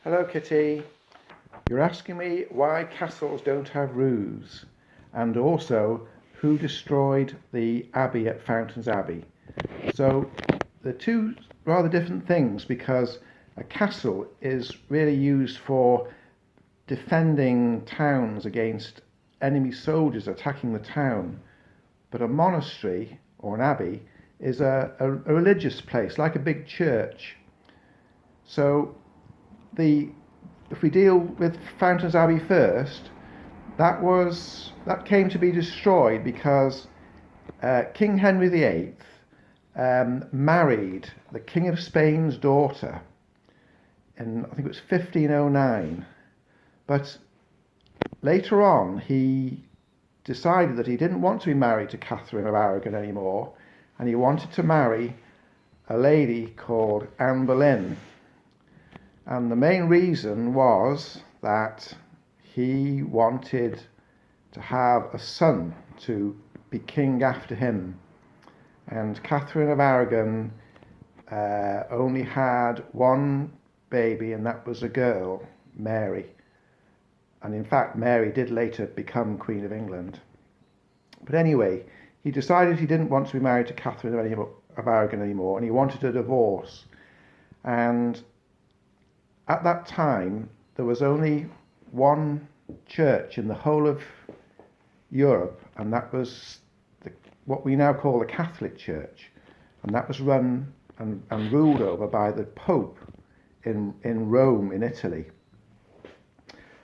Hello Kitty, you're asking me why castles don't have roofs and also who destroyed the abbey at Fountains Abbey. So they're two rather different things because a castle is really used for defending towns against enemy soldiers attacking the town, but a monastery or an abbey is a religious place like a big church. So if we deal with Fountains Abbey first, that came to be destroyed because King Henry VIII married the King of Spain's daughter in, I think it was 1509. But later on, he decided that he didn't want to be married to Catherine of Aragon anymore, and he wanted to marry a lady called Anne Boleyn. And the main reason was that he wanted to have a son to be king after him. And Catherine of Aragon only had one baby, and that was a girl, Mary. And in fact, Mary did later become Queen of England. But anyway, he decided he didn't want to be married to Catherine of Aragon anymore, and he wanted a divorce. And at that time, there was only one church in the whole of Europe, and that was what we now call the Catholic Church. And that was run and ruled over by the Pope in Rome, in Italy.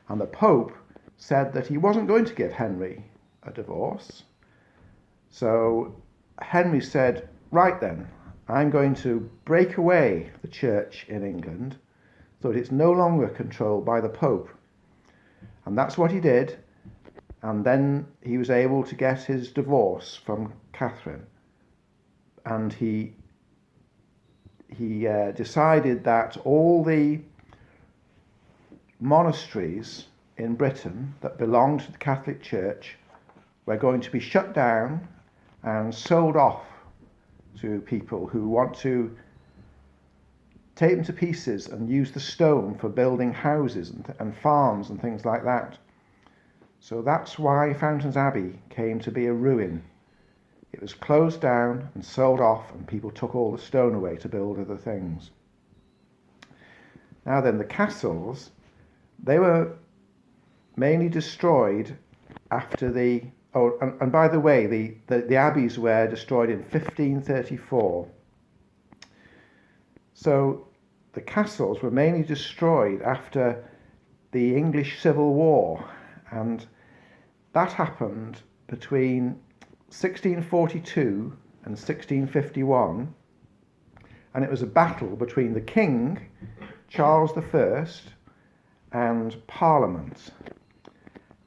And the Pope said that he wasn't going to give Henry a divorce. So Henry said, right then, I'm going to break away the church in England so that it's no longer controlled by the Pope. And that's what he did. And then he was able to get his divorce from Catherine. And he decided that all the monasteries in Britain that belonged to the Catholic Church were going to be shut down and sold off to people who want to take them to pieces and use the stone for building houses and farms and things like that. So that's why Fountains Abbey came to be a ruin. It was closed down and sold off, and people took all the stone away to build other things. Now then, the castles, they were mainly destroyed after and by the way, the abbeys were destroyed in 1534. So the castles were mainly destroyed after the English Civil War, and that happened between 1642 and 1651, and it was a battle between the King, Charles I, and Parliament.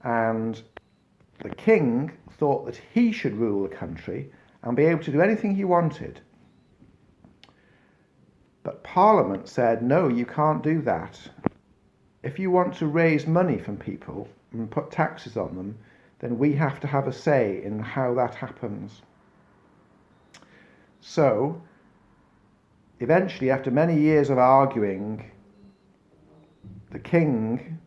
And the King thought that he should rule the country and be able to do anything he wanted. But Parliament said, no, you can't do that. If you want to raise money from people and put taxes on them, then we have to have a say in how that happens. So, eventually, after many years of arguing, the King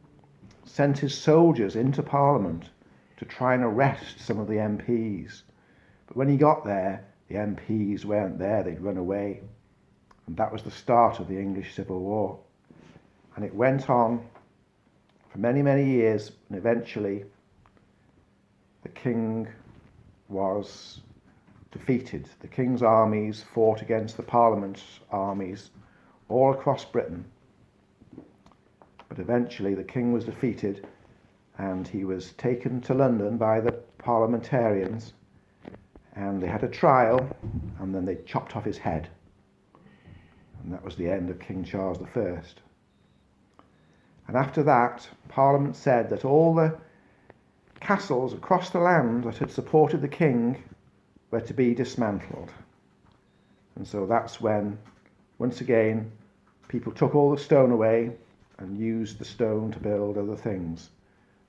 sent his soldiers into Parliament to try and arrest some of the MPs. But when he got there, the MPs weren't there, they'd run away. And that was the start of the English Civil War. And it went on for many, many years, and eventually the king was defeated. The king's armies fought against the Parliament's armies all across Britain. But eventually the king was defeated, and he was taken to London by the parliamentarians, and they had a trial, and then they chopped off his head. And that was the end of King Charles I. And after that, Parliament said that all the castles across the land that had supported the king were to be dismantled. And so that's when, once again, people took all the stone away and used the stone to build other things,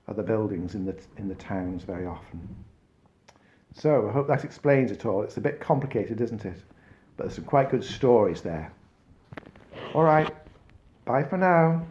other buildings in the towns very often. So I hope that explains it all. It's a bit complicated, isn't it? But there's some quite good stories there. All right, bye for now.